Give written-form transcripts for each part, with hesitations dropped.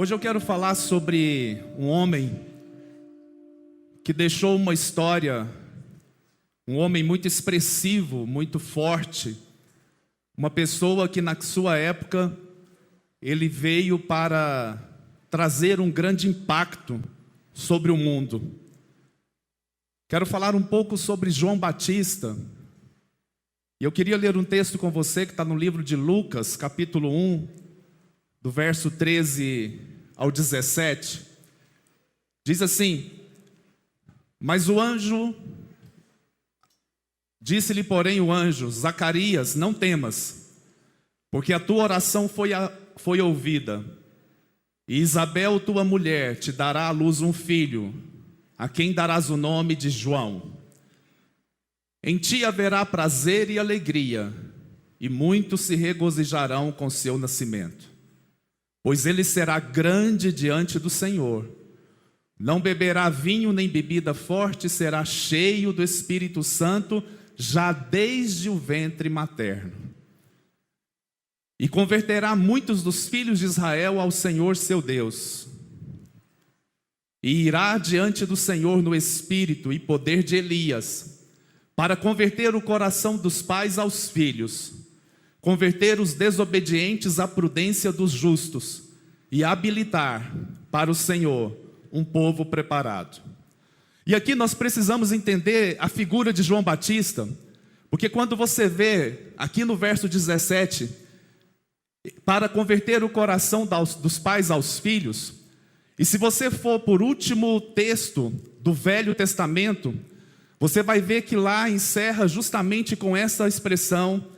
Hoje eu quero falar sobre um homem que deixou uma história, um homem muito expressivo, muito forte, uma pessoa que na sua época ele veio para trazer um grande impacto sobre o mundo. Quero falar um pouco sobre João Batista. E eu queria ler um texto com você que está no livro de Lucas, capítulo 1, do verso 13 ao 17. Diz assim: Mas o anjo, disse-lhe porém o anjo, Zacarias, não temas, porque a tua oração foi ouvida, e Isabel, tua mulher, te dará à luz um filho, a quem darás o nome de João. Em ti haverá prazer e alegria, e muitos se regozijarão com seu nascimento. Pois ele será grande diante do Senhor. Não beberá vinho nem bebida forte, será cheio do Espírito Santo, já desde o ventre materno. E converterá muitos dos filhos de Israel ao Senhor seu Deus. E irá diante do Senhor no espírito e poder de Elias, para converter o coração dos pais aos filhos, converter os desobedientes à prudência dos justos, e habilitar para o Senhor um povo preparado. E aqui nós precisamos entender a figura de João Batista, porque quando você vê aqui no verso 17, para converter o coração dos pais aos filhos, e se você for por último texto do Velho Testamento, você vai ver que lá encerra justamente com essa expressão,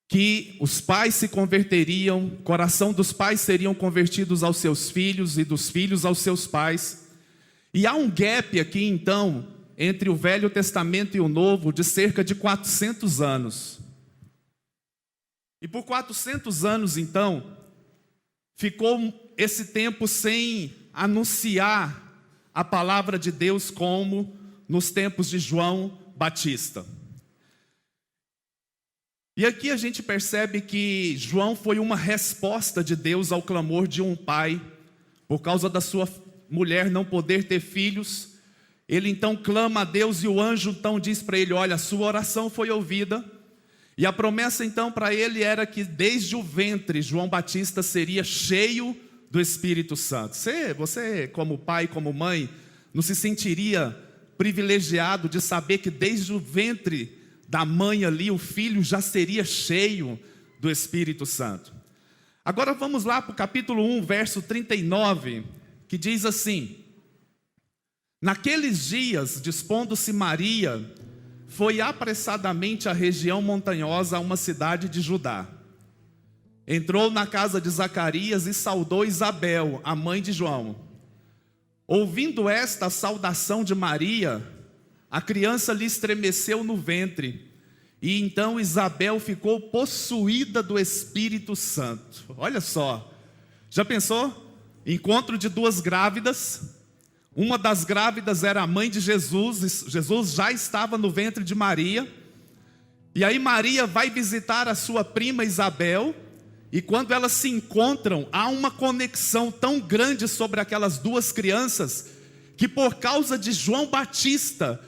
que os pais se converteriam, o coração dos pais seriam convertidos aos seus filhos e dos filhos aos seus pais. E há um gap aqui então, entre o Velho Testamento e o Novo, de cerca de 400 anos. E por 400 anos então, ficou esse tempo sem anunciar a palavra de Deus como nos tempos de João Batista. E aqui a gente percebe que João foi uma resposta de Deus ao clamor de um pai, por causa da sua mulher não poder ter filhos. Ele então clama a Deus e o anjo então diz para ele: olha, a sua oração foi ouvida. E a promessa então para ele era que desde o ventre João Batista seria cheio do Espírito Santo. Você como pai, como mãe, não se sentiria privilegiado de saber que desde o ventre da mãe ali, o filho já seria cheio do Espírito Santo? Agora vamos lá para o capítulo 1, verso 39, que diz assim: Naqueles dias, dispondo-se Maria, foi apressadamente à região montanhosa, a uma cidade de Judá. Entrou na casa de Zacarias e saudou Isabel, a mãe de João. Ouvindo esta saudação de Maria, a criança lhe estremeceu no ventre, e então Isabel ficou possuída do Espírito Santo. Olha só, já pensou? Encontro de duas grávidas, uma das grávidas era a mãe de Jesus, Jesus já estava no ventre de Maria, e aí Maria vai visitar a sua prima Isabel, e quando elas se encontram, há uma conexão tão grande sobre aquelas duas crianças, que por causa de João Batista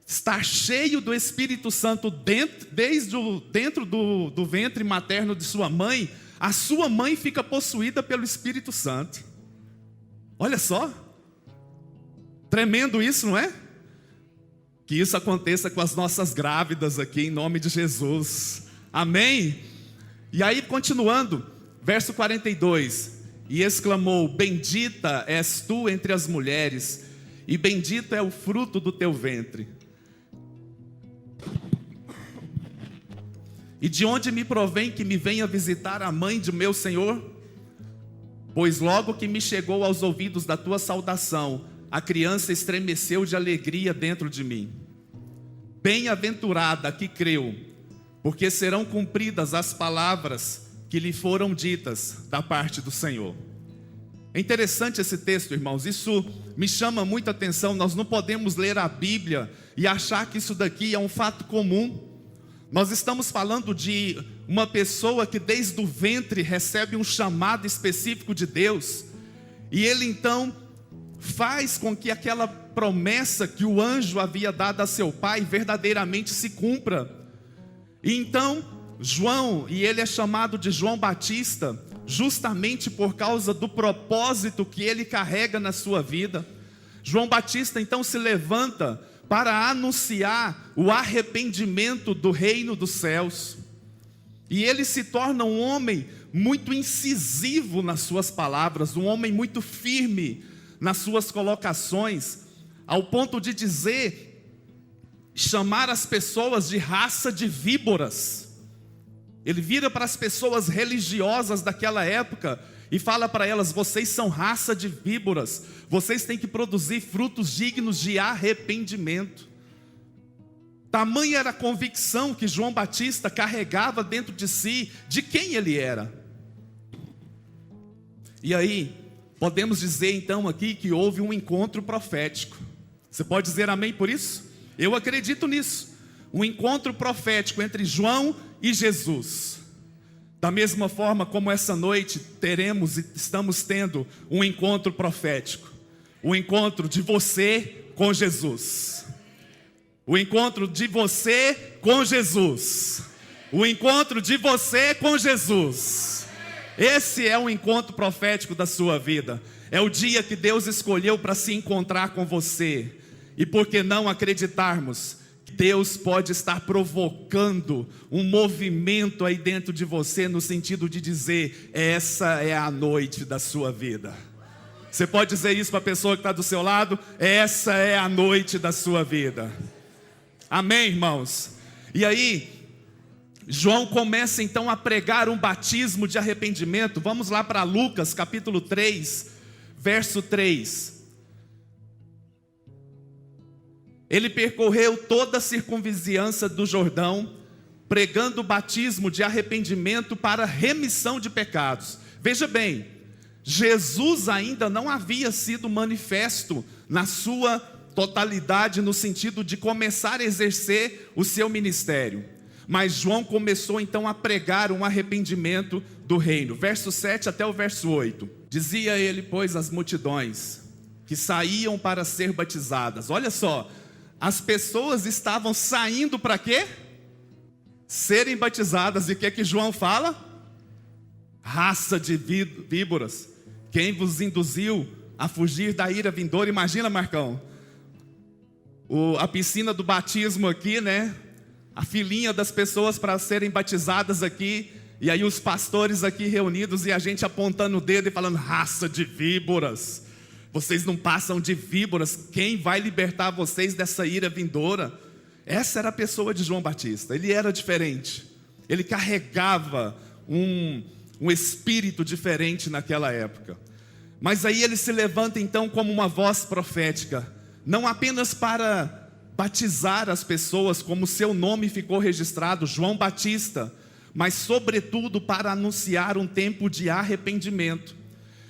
estar cheio do Espírito Santo dentro do ventre materno de sua mãe, a sua mãe fica possuída pelo Espírito Santo. Olha só, tremendo isso, não é? Que isso aconteça com as nossas grávidas aqui, em nome de Jesus, amém? E aí continuando, verso 42, e exclamou: Bendita és tu entre as mulheres, e bendito é o fruto do teu ventre. E de onde me provém que me venha visitar a mãe de meu Senhor? Pois logo que me chegou aos ouvidos da tua saudação, a criança estremeceu de alegria dentro de mim. Bem-aventurada que creu, porque serão cumpridas as palavras que lhe foram ditas da parte do Senhor. É interessante esse texto, irmãos, isso me chama muita atenção. Nós não podemos ler a Bíblia e achar que isso daqui é um fato comum. Nós estamos falando de uma pessoa que desde o ventre recebe um chamado específico de Deus, E ele então faz com que aquela promessa que o anjo havia dado a seu pai verdadeiramente se cumpra. E então João, e ele é chamado de João Batista, justamente por causa do propósito que ele carrega na sua vida. João Batista então se levanta para anunciar o arrependimento do reino dos céus. E ele se torna um homem muito incisivo nas suas palavras, um homem muito firme nas suas colocações, ao ponto de chamar as pessoas de raça de víboras. Ele vira para as pessoas religiosas daquela época e fala para elas: vocês são raça de víboras, vocês têm que produzir frutos dignos de arrependimento. Tamanha era a convicção que João Batista carregava dentro de si, de quem ele era. E aí, podemos dizer então aqui que houve um encontro profético. Você pode dizer amém por isso? Eu acredito nisso. Um encontro profético entre João e Jesus. Da mesma forma como essa noite teremos e estamos tendo um encontro profético. O encontro de você com Jesus. O encontro de você com Jesus. O encontro de você com Jesus. Esse é o encontro profético da sua vida. É o dia que Deus escolheu para se encontrar com você. E por que não acreditarmos que Deus pode estar provocando um movimento aí dentro de você, no sentido de dizer: essa é a noite da sua vida. Você pode dizer isso para a pessoa que está do seu lado? Essa é a noite da sua vida. Amém, irmãos? E aí, João começa então a pregar um batismo de arrependimento. Vamos lá para Lucas capítulo 3, verso 3. Ele percorreu toda a circunvizinhança do Jordão, pregando o batismo de arrependimento para remissão de pecados. Veja bem, Jesus ainda não havia sido manifesto na sua totalidade, no sentido de começar a exercer o seu ministério. Mas João começou então a pregar um arrependimento do reino. Verso 7 até o verso 8. Dizia ele, pois, às multidões que saíam para ser batizadas. Olha só, as pessoas estavam saindo para quê? Serem batizadas. E o que João fala? Raça de víboras, quem vos induziu a fugir da ira vindoura? Imagina, Marcão, a piscina do batismo aqui, né? A filinha das pessoas para serem batizadas aqui, e aí os pastores aqui reunidos e a gente apontando o dedo e falando: raça de víboras, vocês não passam de víboras, quem vai libertar vocês dessa ira vindoura? Essa era a pessoa de João Batista. Ele era diferente, ele carregava um espírito diferente naquela época. Mas aí ele se levanta então como uma voz profética, não apenas para batizar as pessoas, como seu nome ficou registrado, João Batista, mas sobretudo para anunciar um tempo de arrependimento.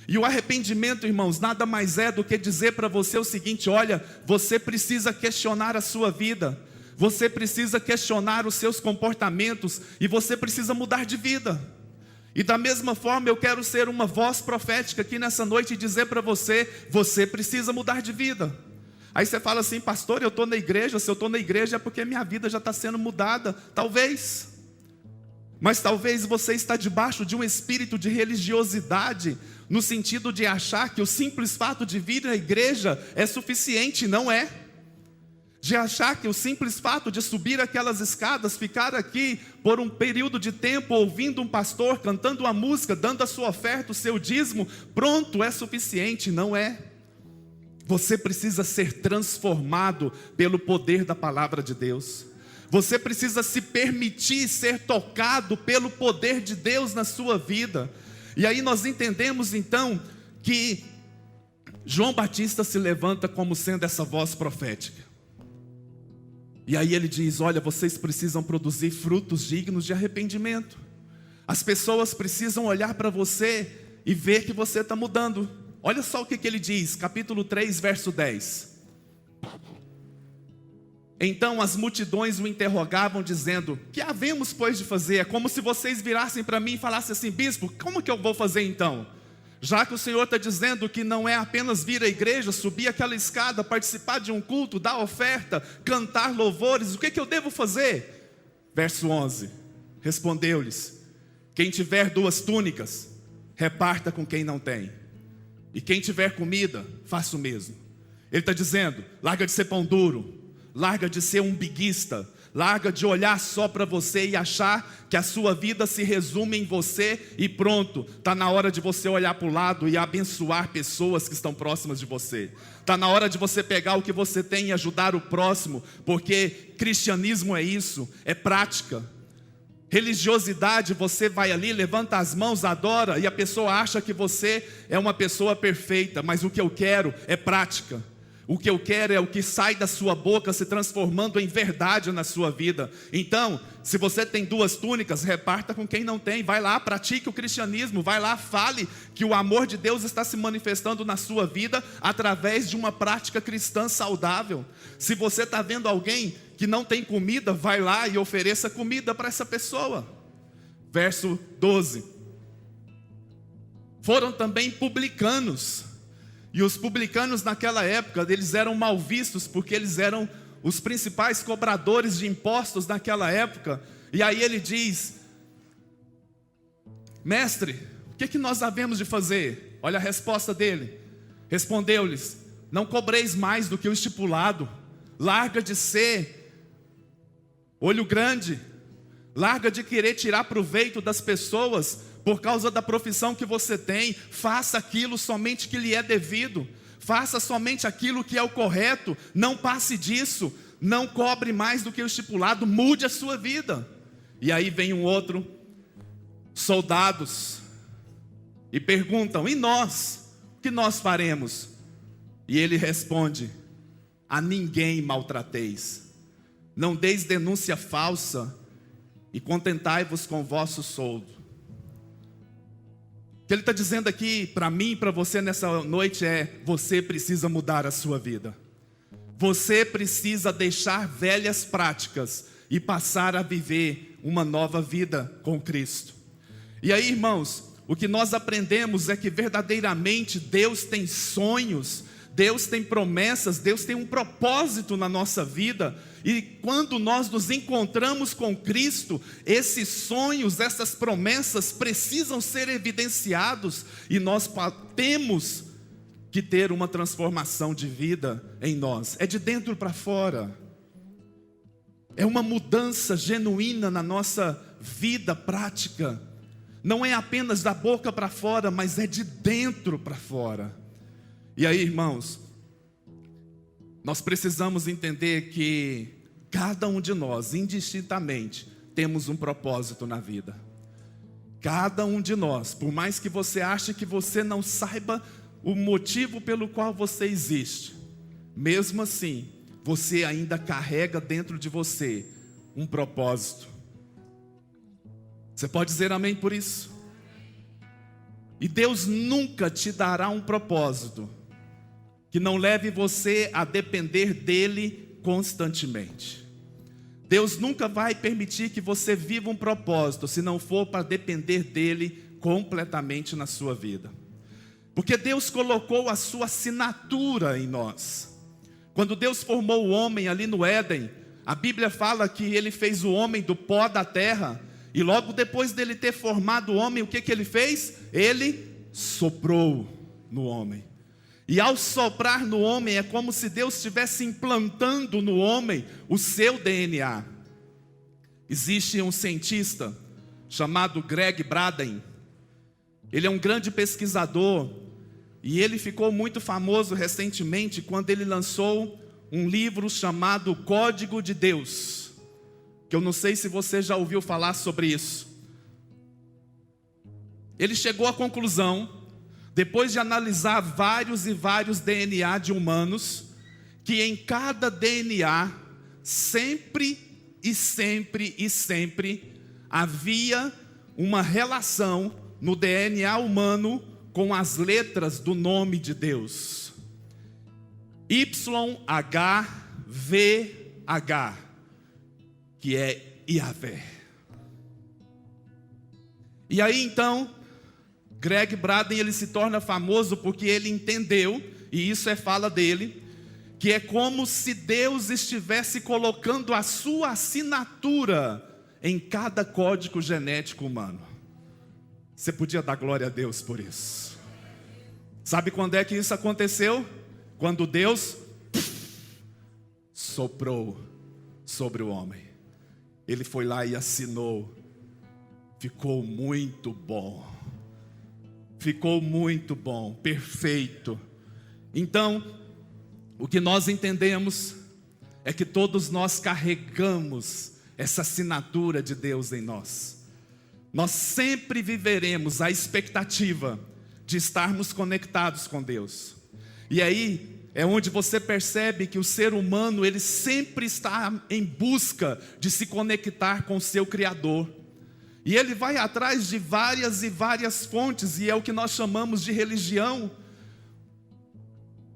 E o arrependimento, irmãos, nada mais é do que dizer para você o seguinte: olha, você precisa questionar a sua vida, você precisa questionar os seus comportamentos, e você precisa mudar de vida. E da mesma forma eu quero ser uma voz profética aqui nessa noite e dizer para você: você precisa mudar de vida. Aí você fala assim: pastor, eu estou na igreja, se eu estou na igreja é porque minha vida já está sendo mudada. Talvez, mas talvez você está debaixo de um espírito de religiosidade, no sentido de achar que o simples fato de vir à igreja é suficiente. Não é. De achar que o simples fato de subir aquelas escadas, ficar aqui por um período de tempo ouvindo um pastor, cantando uma música, dando a sua oferta, o seu dízimo, pronto, é suficiente. Não é. Você precisa ser transformado pelo poder da palavra de Deus. Você precisa se permitir ser tocado pelo poder de Deus na sua vida. E aí nós entendemos então que João Batista se levanta como sendo essa voz profética. E aí ele diz: olha, vocês precisam produzir frutos dignos de arrependimento. As pessoas precisam olhar para você e ver que você está mudando. Olha só o que ele diz, capítulo 3, verso 10. Então as multidões o interrogavam, dizendo: que havemos, pois, de fazer? É como se vocês virassem para mim e falassem assim: bispo, como que eu vou fazer então? Já que o Senhor está dizendo que não é apenas vir à igreja, subir aquela escada, participar de um culto, dar oferta, cantar louvores, o que eu devo fazer? Verso 11, respondeu-lhes: quem tiver 2 túnicas, reparta com quem não tem. E quem tiver comida, faça o mesmo. Ele está dizendo: larga de ser pão duro, larga de ser umbiguista, larga de olhar só para você e achar que a sua vida se resume em você e pronto. Está na hora de você olhar para o lado e abençoar pessoas que estão próximas de você. Está na hora de você pegar o que você tem e ajudar o próximo, porque cristianismo é isso, é prática. Religiosidade, você vai ali, levanta as mãos, adora, e a pessoa acha que você é uma pessoa perfeita, mas o que eu quero é prática. O que eu quero é o que sai da sua boca se transformando em verdade na sua vida. Então, se você tem 2 túnicas, reparta com quem não tem. Vai lá, pratique o cristianismo. Vai lá, fale que o amor de Deus está se manifestando na sua vida através de uma prática cristã saudável. Se você está vendo alguém que não tem comida, vai lá e ofereça comida para essa pessoa. Verso 12. Foram também publicanos. E os publicanos naquela época, eles eram mal vistos, porque eles eram os principais cobradores de impostos naquela época. E aí ele diz: mestre, o que nós havemos de fazer? Olha a resposta dele. Respondeu-lhes: não cobreis mais do que o estipulado. Larga de ser olho grande, larga de querer tirar proveito das pessoas por causa da profissão que você tem. Faça aquilo somente que lhe é devido. Faça somente aquilo que é o correto. Não passe disso. Não cobre mais do que o estipulado. Mude a sua vida. E aí vem um outro, soldados, e perguntam: e nós? O que nós faremos? E ele responde: a ninguém maltrateis. Não deis denúncia falsa, e contentai-vos com o vosso soldo. O que ele está dizendo aqui para mim e para você nessa noite é: você precisa mudar a sua vida. Você precisa deixar velhas práticas e passar a viver uma nova vida com Cristo. E aí, irmãos, o que nós aprendemos é que verdadeiramente Deus tem sonhos, Deus tem promessas, Deus tem um propósito na nossa vida. E quando nós nos encontramos com Cristo, esses sonhos, essas promessas precisam ser evidenciados. E nós temos que ter uma transformação de vida em nós. É de dentro para fora. É uma mudança genuína na nossa vida prática. Não é apenas da boca para fora, mas é de dentro para fora. E aí, irmãos, nós precisamos entender que cada um de nós, indistintamente, temos um propósito na vida. Cada um de nós, por mais que você ache que você não saiba o motivo pelo qual você existe, mesmo assim, você ainda carrega dentro de você um propósito. Você pode dizer amém por isso? E Deus nunca te dará um propósito que não leve você a depender dele constantemente. Deus nunca vai permitir que você viva um propósito se não for para depender dele completamente na sua vida. Porque Deus colocou a sua assinatura em nós. Quando Deus formou o homem ali no Éden, a Bíblia fala que ele fez o homem do pó da terra. E logo depois dele ter formado o homem, o que ele fez? Ele soprou no homem. E ao soprar no homem, é como se Deus estivesse implantando no homem o seu DNA. Existe um cientista chamado Greg Braden. Ele é um grande pesquisador. E ele ficou muito famoso recentemente quando ele lançou um livro chamado Código de Deus. Que eu não sei se você já ouviu falar sobre isso. Ele chegou à conclusão, depois de analisar vários e vários DNA de humanos, que em cada DNA, sempre havia uma relação no DNA humano com as letras do nome de Deus. YHVH, que é Yahvé. E aí então, Greg Braden, ele se torna famoso porque ele entendeu, e isso é fala dele, que é como se Deus estivesse colocando a sua assinatura em cada código genético humano. Você podia dar glória a Deus por isso. Sabe quando é que isso aconteceu? Quando Deus soprou sobre o homem. Ele foi lá e assinou. Ficou muito bom. Ficou muito bom, perfeito. Então, o que nós entendemos é que todos nós carregamos essa assinatura de Deus em nós. Nós sempre viveremos a expectativa de estarmos conectados com Deus. E aí é onde você percebe que o ser humano, ele sempre está em busca de se conectar com o seu Criador. E ele vai atrás de várias e várias fontes, e é o que nós chamamos de religião.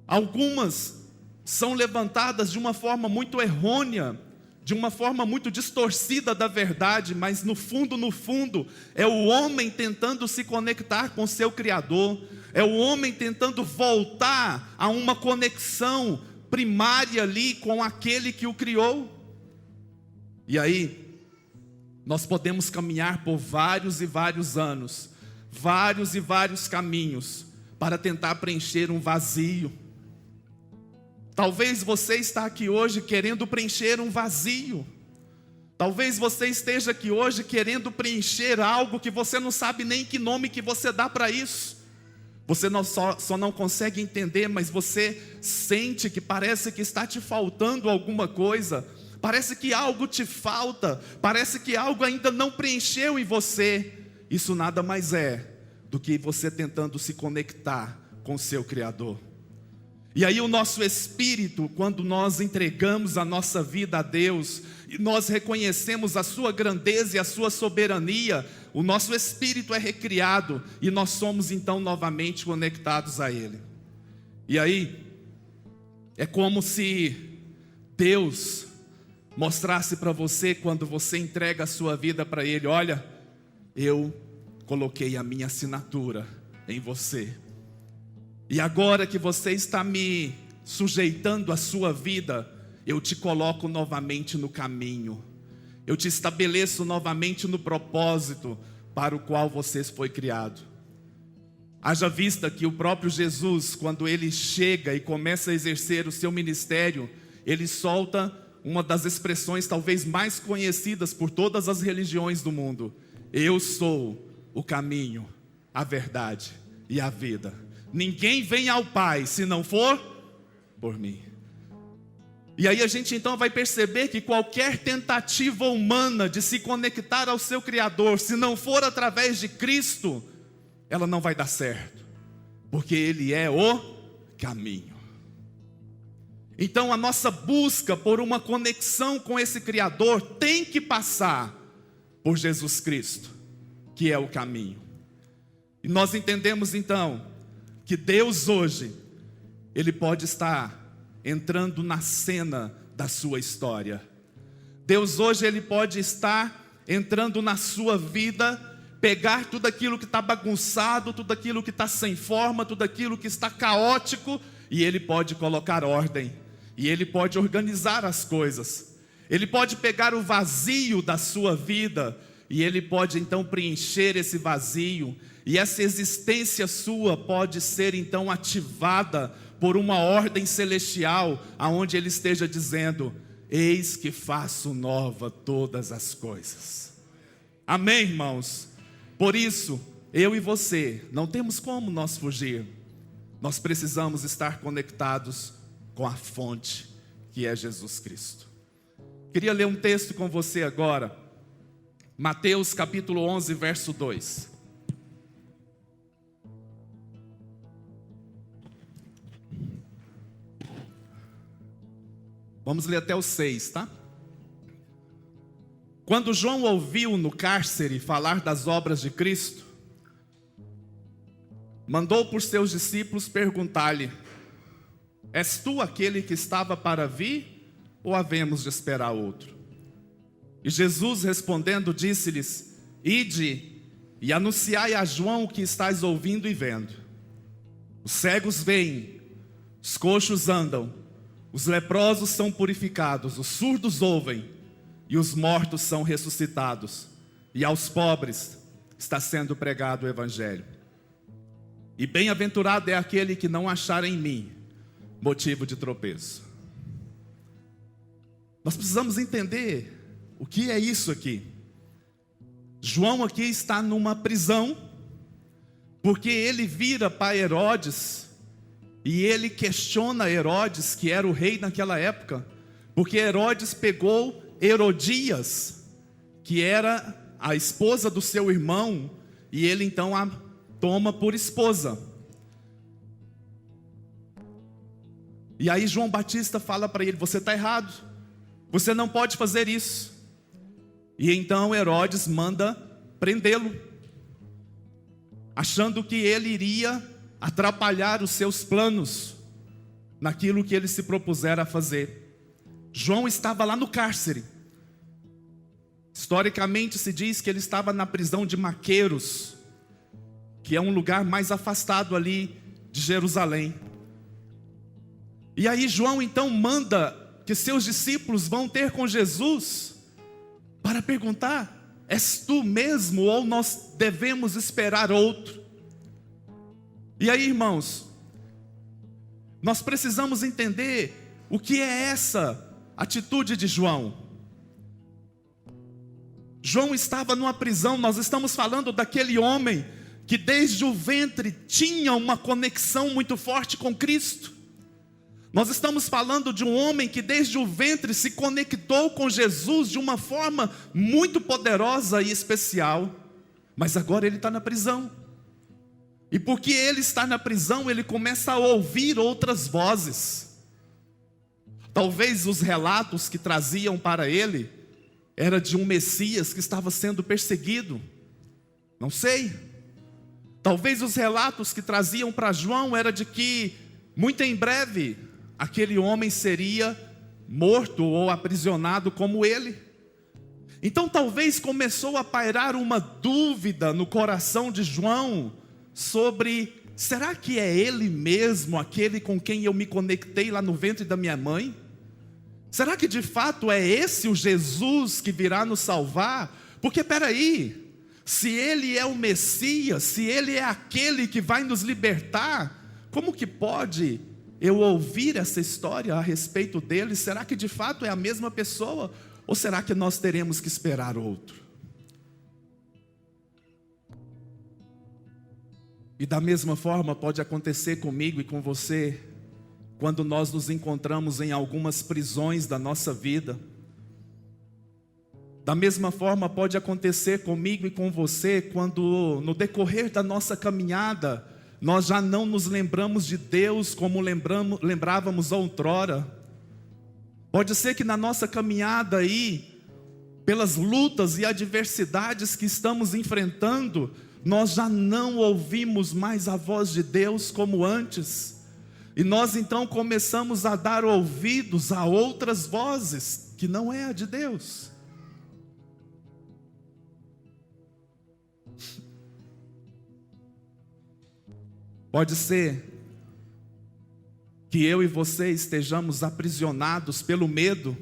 Algumas são levantadas de uma forma muito errônea, de uma forma muito distorcida da verdade, mas no fundo, é o homem tentando se conectar com seu Criador, é o homem tentando voltar a uma conexão primária ali com aquele que o criou. E aí, nós podemos caminhar por vários e vários anos, vários e vários caminhos, para tentar preencher um vazio. Talvez você está aqui hoje querendo preencher um vazio. Talvez você esteja aqui hoje querendo preencher algo que você não sabe nem que nome que você dá para isso. Você só não consegue entender, mas você sente que parece que está te faltando alguma coisa. Parece que algo te falta, parece que algo ainda não preencheu em você. Isso nada mais é do que você tentando se conectar com o seu Criador. E aí o nosso espírito, quando nós entregamos a nossa vida a Deus, e nós reconhecemos a sua grandeza e a sua soberania, o nosso espírito é recriado, e nós somos então novamente conectados a Ele. E aí, é como se Deus mostrasse para você, quando você entrega a sua vida para Ele: olha, eu coloquei a minha assinatura em você. E agora que você está me sujeitando à sua vida, eu te coloco novamente no caminho. Eu te estabeleço novamente no propósito para o qual você foi criado. Haja vista que o próprio Jesus, quando Ele chega e começa a exercer o seu ministério, Ele solta uma das expressões talvez mais conhecidas por todas as religiões do mundo: eu sou o caminho, a verdade e a vida. Ninguém vem ao Pai se não for por mim. E aí a gente então vai perceber que qualquer tentativa humana de se conectar ao seu Criador, se não for através de Cristo, ela não vai dar certo, porque Ele é o caminho. Então a nossa busca por uma conexão com esse Criador tem que passar por Jesus Cristo, que é o caminho. E nós entendemos então que Deus hoje, Ele pode estar entrando na cena da sua história. Deus hoje, Ele pode estar entrando na sua vida, pegar tudo aquilo que está bagunçado, tudo aquilo que está sem forma, tudo aquilo que está caótico, e Ele pode colocar ordem, e Ele pode organizar as coisas. Ele pode pegar o vazio da sua vida, e Ele pode então preencher esse vazio, e essa existência sua pode ser então ativada por uma ordem celestial, aonde Ele esteja dizendo: eis que faço nova todas as coisas. Amém, irmãos? Por isso, eu e você, não temos como nós fugir. Nós precisamos estar conectados com a fonte, que é Jesus Cristo. Queria ler um texto com você agora, Mateus capítulo 11, verso 2. Vamos ler até o 6, tá? Quando João ouviu no cárcere falar das obras de Cristo, mandou por seus discípulos perguntar-lhe: és tu aquele que estava para vir, ou havemos de esperar outro? E Jesus respondendo disse-lhes: ide e anunciai a João o que estás ouvindo e vendo. Os cegos veem, os coxos andam, os leprosos são purificados, os surdos ouvem, e os mortos são ressuscitados, e aos pobres está sendo pregado o Evangelho. E bem-aventurado é aquele que não achar em mim motivo de tropeço. Nós precisamos entender o que é isso aqui. João aqui está numa prisão, porque ele vira para Herodes, e ele questiona Herodes, que era o rei naquela época, porque Herodes pegou Herodias, que era a esposa do seu irmão, e ele então a toma por esposa. E aí João Batista fala para ele: você está errado, você não pode fazer isso. E então Herodes manda prendê-lo, achando que ele iria atrapalhar os seus planos naquilo que ele se propusera a fazer. João estava lá no cárcere. Historicamente se diz que ele estava na prisão de Maqueros, que é um lugar mais afastado ali de Jerusalém. E aí João então manda que seus discípulos vão ter com Jesus para perguntar: és tu mesmo ou nós devemos esperar outro? E aí, irmãos, nós precisamos entender o que é essa atitude de João. João estava numa prisão. Nós estamos falando daquele homem que desde o ventre tinha uma conexão muito forte com Cristo. Nós estamos falando de um homem que desde o ventre se conectou com Jesus de uma forma muito poderosa e especial. Mas agora ele está na prisão. E porque ele está na prisão, ele começa a ouvir outras vozes. Talvez os relatos que traziam para ele era de um Messias que estava sendo perseguido. Não sei. Talvez os relatos que traziam para João era de que muito em breve aquele homem seria morto ou aprisionado como ele. Então talvez começou a pairar uma dúvida no coração de João sobre: será que é ele mesmo aquele com quem eu me conectei lá no ventre da minha mãe? Será que de fato é esse o Jesus que virá nos salvar? Porque peraí, se ele é o Messias, se ele é aquele que vai nos libertar, como que pode eu ouvir essa história a respeito dele? Será que de fato é a mesma pessoa? Ou será que nós teremos que esperar outro? E da mesma forma pode acontecer comigo e com você, quando nós nos encontramos em algumas prisões da nossa vida. Da mesma forma pode acontecer comigo e com você, quando no decorrer da nossa caminhada, nós já não nos lembramos de Deus como lembrávamos outrora. Pode ser que na nossa caminhada aí, pelas lutas e adversidades que estamos enfrentando, nós já não ouvimos mais a voz de Deus como antes. E nós então começamos a dar ouvidos a outras vozes, que não é a de Deus. Pode ser que eu e você estejamos aprisionados pelo medo,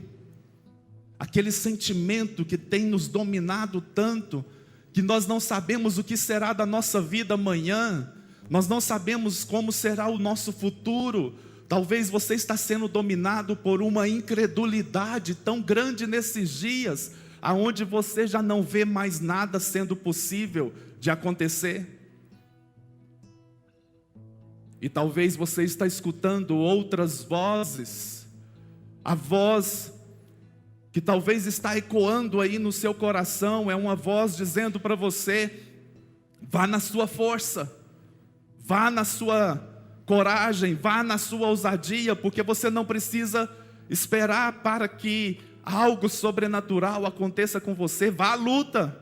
aquele sentimento que tem nos dominado tanto, que nós não sabemos o que será da nossa vida amanhã, nós não sabemos como será o nosso futuro. Talvez você está sendo dominado por uma incredulidade tão grande nesses dias, aonde você já não vê mais nada sendo possível de acontecer. E talvez você está escutando outras vozes, a voz que talvez está ecoando aí no seu coração, é uma voz dizendo para você: vá na sua força, vá na sua coragem, vá na sua ousadia, porque você não precisa esperar para que algo sobrenatural aconteça com você. Vá à luta.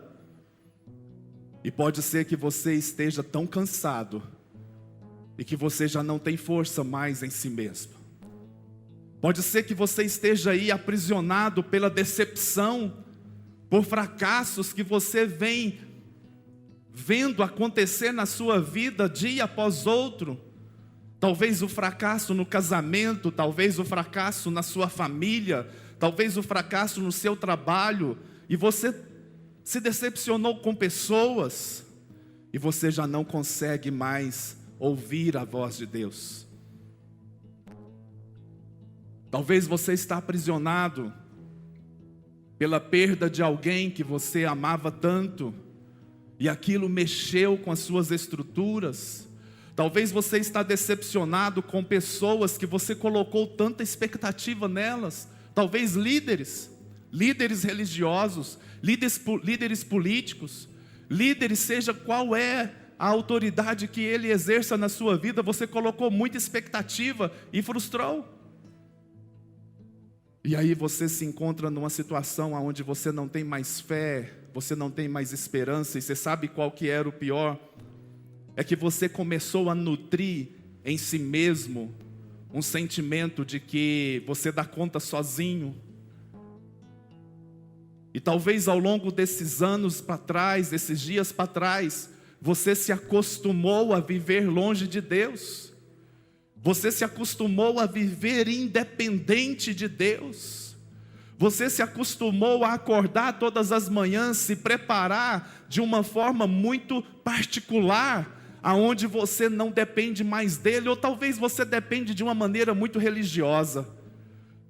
E pode ser que você esteja tão cansado e que você já não tem força mais em si mesmo. Pode ser que você esteja aí aprisionado pela decepção, por fracassos que você vem vendo acontecer na sua vida dia após outro. Talvez o fracasso no casamento, talvez o fracasso na sua família, talvez o fracasso no seu trabalho, e você se decepcionou com pessoas, e você já não consegue mais ouvir a voz de Deus. Talvez você está aprisionado pela perda de alguém que você amava tanto, e aquilo mexeu com as suas estruturas. Talvez você está decepcionado com pessoas que você colocou tanta expectativa nelas. Talvez líderes religiosos, líderes políticos, líderes, seja qual é a autoridade que ele exerça na sua vida, você colocou muita expectativa e frustrou. E aí você se encontra numa situação onde você não tem mais fé, você não tem mais esperança, e você sabe qual que era o pior? É que você começou a nutrir em si mesmo um sentimento de que você dá conta sozinho. E talvez ao longo desses anos para trás, desses dias para trás, você se acostumou a viver longe de Deus. Você se acostumou a viver independente de Deus. Você se acostumou a acordar todas as manhãs, se preparar de uma forma muito particular, aonde você não depende mais dele, ou talvez você depende de uma maneira muito religiosa.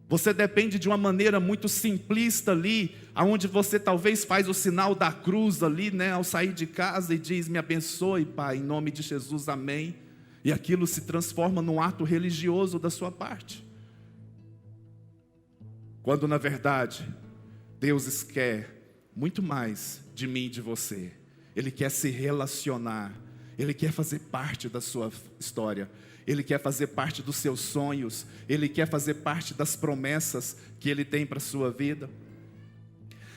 Você depende de uma maneira muito simplista ali, aonde você talvez faz o sinal da cruz ali, né, ao sair de casa e diz: me abençoe, Pai, em nome de Jesus, amém. E aquilo se transforma num ato religioso da sua parte. Quando na verdade, Deus quer muito mais de mim e de você. Ele quer se relacionar. Ele quer fazer parte da sua história. Ele quer fazer parte dos seus sonhos. Ele quer fazer parte das promessas que Ele tem para a sua vida.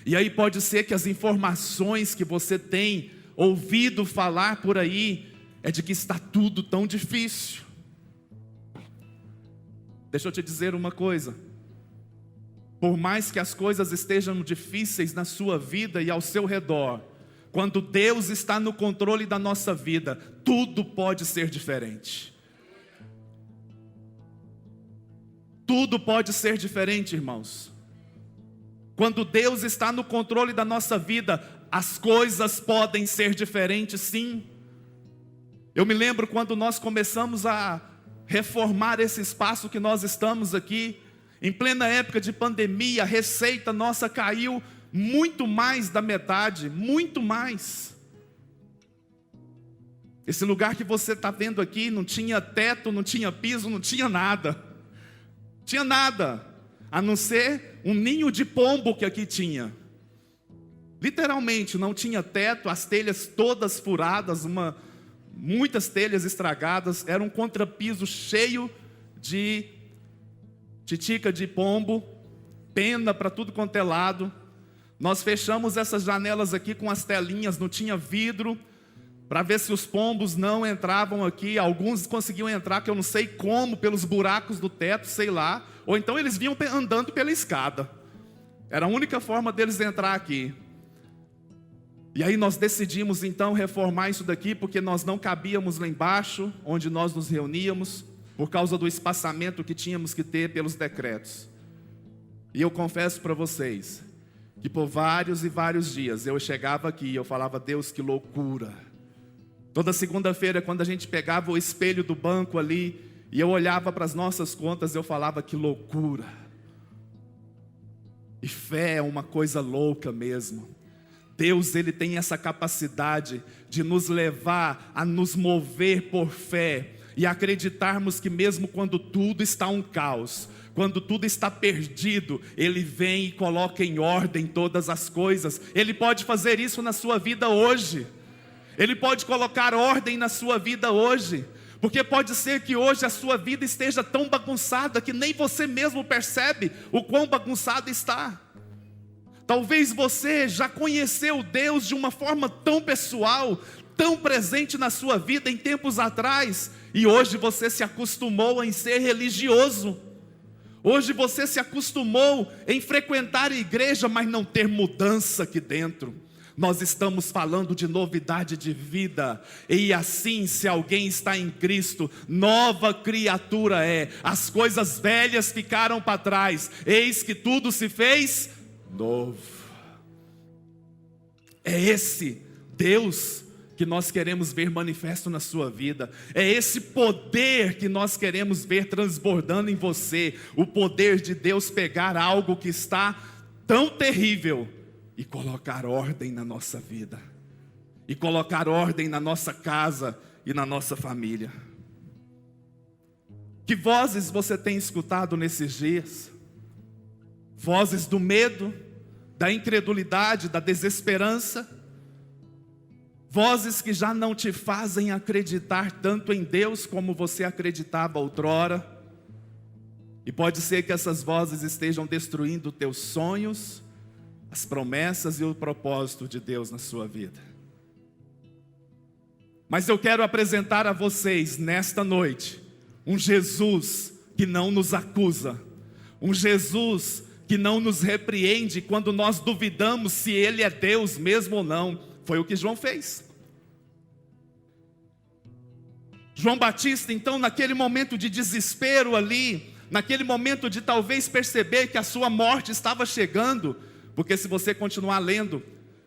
E aí pode ser que as informações que você tem ouvido falar por aí é de que está tudo tão difícil. Deixa eu te dizer uma coisa. Por mais que as coisas estejam difíceis na sua vida e ao seu redor, quando Deus está no controle da nossa vida, tudo pode ser diferente. Tudo pode ser diferente, irmãos. Quando Deus está no controle da nossa vida, as coisas podem ser diferentes, sim. Eu me lembro quando nós começamos a reformar esse espaço que nós estamos aqui, em plena época de pandemia, a receita nossa caiu muito mais da metade, muito mais. Esse lugar que você está vendo aqui não tinha teto, não tinha piso, não tinha nada. Tinha nada, a não ser um ninho de pombo que aqui tinha. Literalmente, não tinha teto, as telhas todas furadas, muitas telhas estragadas, era um contrapiso cheio de titica de pombo, pena para tudo quanto é lado. Nós fechamos essas janelas aqui com as telinhas, não tinha vidro, para ver se os pombos não entravam aqui. Alguns conseguiam entrar, que eu não sei como, pelos buracos do teto, sei lá. Ou então eles vinham andando pela escada. Era a única forma deles entrar aqui. E aí nós decidimos então reformar isso daqui, porque nós não cabíamos lá embaixo, onde nós nos reuníamos, por causa do espaçamento que tínhamos que ter pelos decretos. E eu confesso para vocês, que por vários e vários dias eu chegava aqui e eu falava: Deus, que loucura. Toda segunda-feira, quando a gente pegava o espelho do banco ali e eu olhava para as nossas contas, eu falava: que loucura. E fé é uma coisa louca mesmo. Deus, Ele tem essa capacidade de nos levar a nos mover por fé e acreditarmos que mesmo quando tudo está um caos, quando tudo está perdido, Ele vem e coloca em ordem todas as coisas. Ele pode fazer isso na sua vida hoje. Ele pode colocar ordem na sua vida hoje. Porque pode ser que hoje a sua vida esteja tão bagunçada que nem você mesmo percebe o quão bagunçada está. Talvez você já conheceu Deus de uma forma tão pessoal, tão presente na sua vida em tempos atrás, e hoje você se acostumou em ser religioso. Hoje você se acostumou em frequentar a igreja, mas não ter mudança aqui dentro. Nós estamos falando de novidade de vida. E assim, se alguém está em Cristo, nova criatura é. As coisas velhas ficaram para trás, eis que tudo se fez novo. É esse Deus que nós queremos ver manifesto na sua vida. É esse poder que nós queremos ver transbordando em você. O poder de Deus pegar algo que está tão terrível e colocar ordem na nossa vida, e colocar ordem na nossa casa e na nossa família. Que vozes você tem escutado nesses dias? Vozes do medo, da incredulidade, da desesperança? Vozes que já não te fazem acreditar tanto em Deus como você acreditava outrora? E pode ser que essas vozes estejam destruindo teus sonhos, as promessas e o propósito de Deus na sua vida. Mas eu quero apresentar a vocês nesta noite um Jesus que não nos acusa, um Jesus que não nos repreende quando nós duvidamos se Ele é Deus mesmo ou não. Foi o que João fez. João Batista, então, naquele momento de desespero ali, naquele momento de talvez perceber que a sua morte estava chegando, porque se você continuar lendo,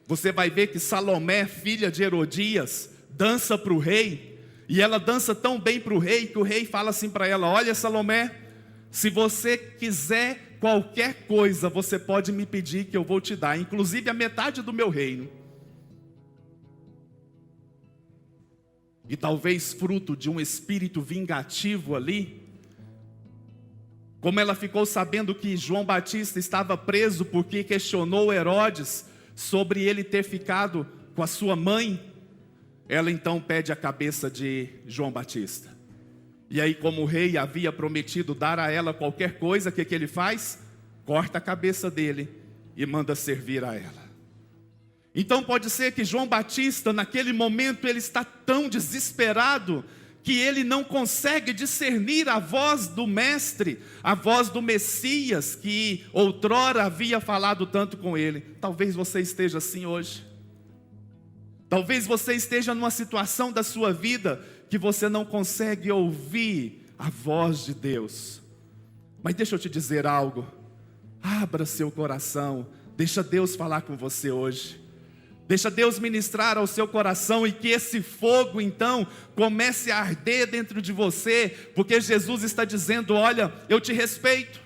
você vai ver que Salomé, filha de Herodias, dança para o rei, e ela dança tão bem para o rei, que o rei fala assim para ela: olha, Salomé, se você quiser qualquer coisa, você pode me pedir que eu vou te dar, inclusive a metade do meu reino. E talvez fruto de um espírito vingativo ali, como ela ficou sabendo que João Batista estava preso porque questionou Herodes sobre ele ter ficado com a sua mãe, ela então pede a cabeça de João Batista. E aí, como o rei havia prometido dar a ela qualquer coisa, o que ele faz? Corta a cabeça dele e manda servir a ela. Então pode ser que João Batista, naquele momento, ele está tão desesperado que ele não consegue discernir a voz do Mestre, a voz do Messias, que outrora havia falado tanto com ele. Talvez você esteja assim hoje. Talvez você esteja numa situação da sua vida que você não consegue ouvir a voz de Deus. Mas deixa eu te dizer algo. Abra seu coração. Deixa Deus falar com você hoje. Deixa Deus ministrar ao seu coração e que esse fogo então comece a arder dentro de você, porque Jesus está dizendo: olha, eu te respeito.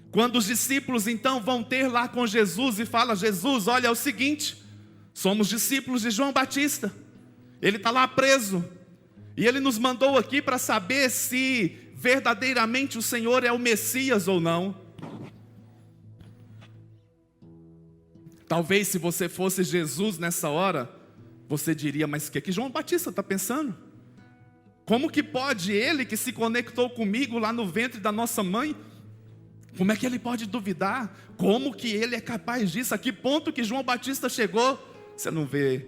Quando os discípulos então vão ter lá com Jesus e fala: Jesus, olha, é o seguinte, somos discípulos de João Batista, ele está lá preso, e ele nos mandou aqui para saber se verdadeiramente o Senhor é o Messias ou não. Talvez se você fosse Jesus nessa hora, você diria: mas o que João Batista está pensando? Como que pode ele que se conectou comigo lá no ventre da nossa mãe? Como é que ele pode duvidar? Como que ele é capaz disso? A que ponto que João Batista chegou? Você não vê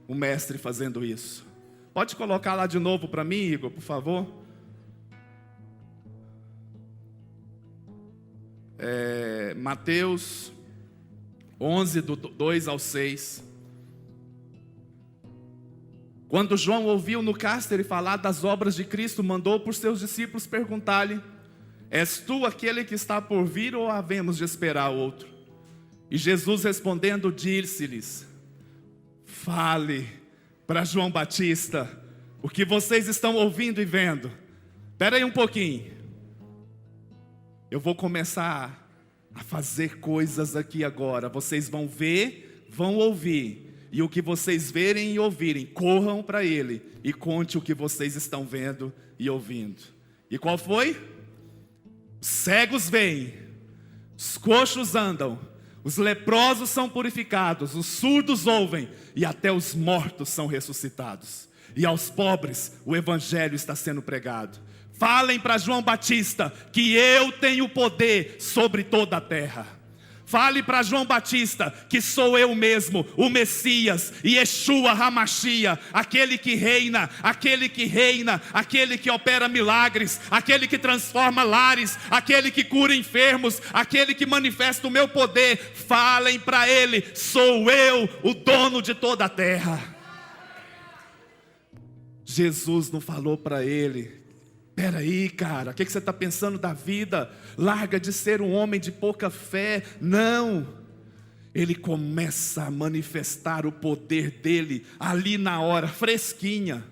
o mestre fazendo isso. Pode colocar lá de novo para mim, Igor, por favor. Mateus 11, do 2 ao 6. Quando João ouviu no cárcere falar das obras de Cristo, mandou por seus discípulos perguntar-lhe: és tu aquele que está por vir ou havemos de esperar outro? E Jesus respondendo disse-lhes: fale para João Batista o que vocês estão ouvindo e vendo. Espera aí um pouquinho. Eu vou começar a fazer coisas aqui agora. Vocês vão ver, vão ouvir. E o que vocês verem e ouvirem, corram para ele e conte o que vocês estão vendo e ouvindo. E qual foi? Os cegos veem, os coxos andam, os leprosos são purificados, os surdos ouvem e até os mortos são ressuscitados. E aos pobres o evangelho está sendo pregado. Falem para João Batista que eu tenho poder sobre toda a terra. Fale para João Batista que sou eu mesmo, o Messias, Yeshua HaMashiach, aquele que reina, aquele que opera milagres, aquele que transforma lares, aquele que cura enfermos, aquele que manifesta o meu poder. Falem para ele: sou eu, o dono de toda a terra. Jesus não falou para ele: peraí, cara, o que você está pensando da vida? Larga de ser um homem de pouca fé. Não. Ele começa a manifestar o poder dele ali na hora, fresquinha.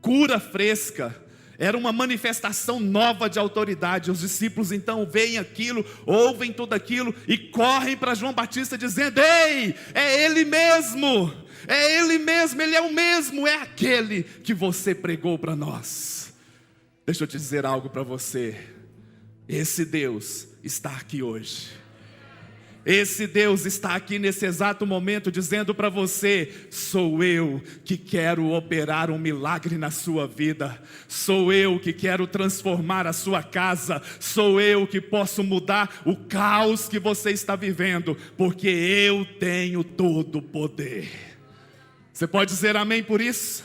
Cura fresca. Era uma manifestação nova de autoridade. Os discípulos então veem aquilo, ouvem tudo aquilo e correm para João Batista dizendo: ei, é ele mesmo. É ele mesmo, ele é o mesmo. É aquele que você pregou para nós. Deixa eu te dizer algo para você. Esse Deus está aqui hoje. Esse Deus está aqui nesse exato momento dizendo para você: sou eu que quero operar um milagre na sua vida. Sou eu que quero transformar a sua casa. Sou eu que posso mudar o caos que você está vivendo, porque eu tenho todo o poder. Você pode dizer amém por isso?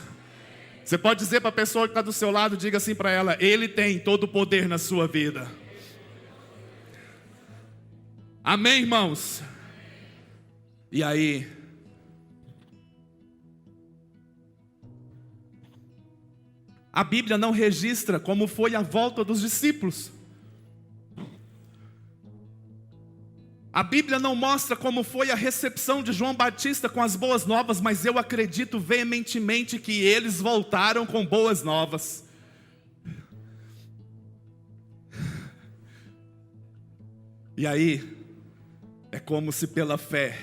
Você pode dizer para a pessoa que está do seu lado, diga assim para ela: ele tem todo o poder na sua vida. Amém, irmãos? E aí, a Bíblia não registra como foi a volta dos discípulos. A Bíblia não mostra como foi a recepção de João Batista com as boas novas, mas eu acredito veementemente que eles voltaram com boas novas. E aí, é como se pela fé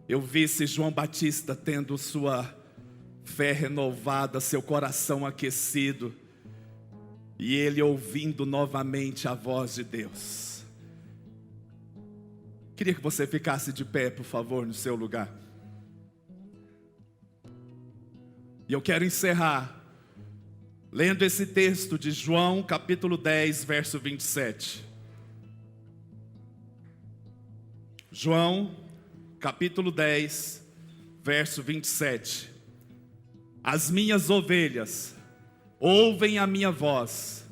eu visse João Batista tendo sua fé renovada, seu coração aquecido, e ele ouvindo novamente a voz de Deus. Queria que você ficasse de pé, por favor, no seu lugar. E eu quero encerrar lendo esse texto de João capítulo 10, verso 27. João, capítulo 10, verso 27. As minhas ovelhas ouvem a minha voz,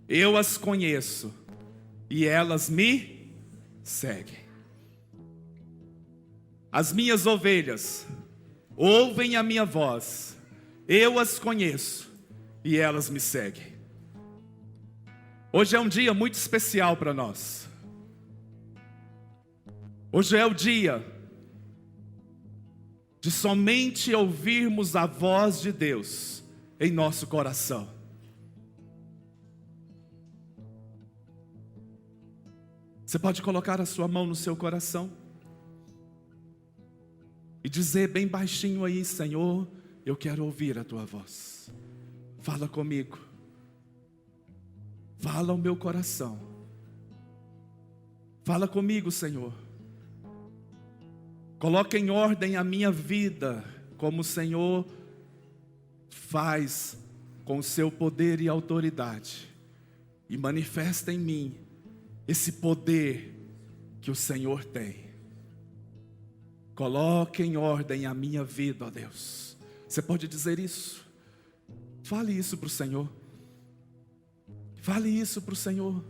eu as conheço e elas me seguem. As minhas ovelhas ouvem a minha voz, eu as conheço e elas me seguem. Hoje é um dia muito especial para nós. Hoje é o dia de somente ouvirmos a voz de Deus em nosso coração. Você pode colocar a sua mão no seu coração e dizer bem baixinho aí: Senhor, eu quero ouvir a tua voz. Fala comigo. Fala ao meu coração. Fala comigo, Senhor. Coloca em ordem a minha vida, como o Senhor faz com o seu poder e autoridade, e manifesta em mim esse poder que o Senhor tem. Coloque em ordem a minha vida, ó Deus. Você pode dizer isso? Fale isso para o Senhor. Fale isso para o Senhor.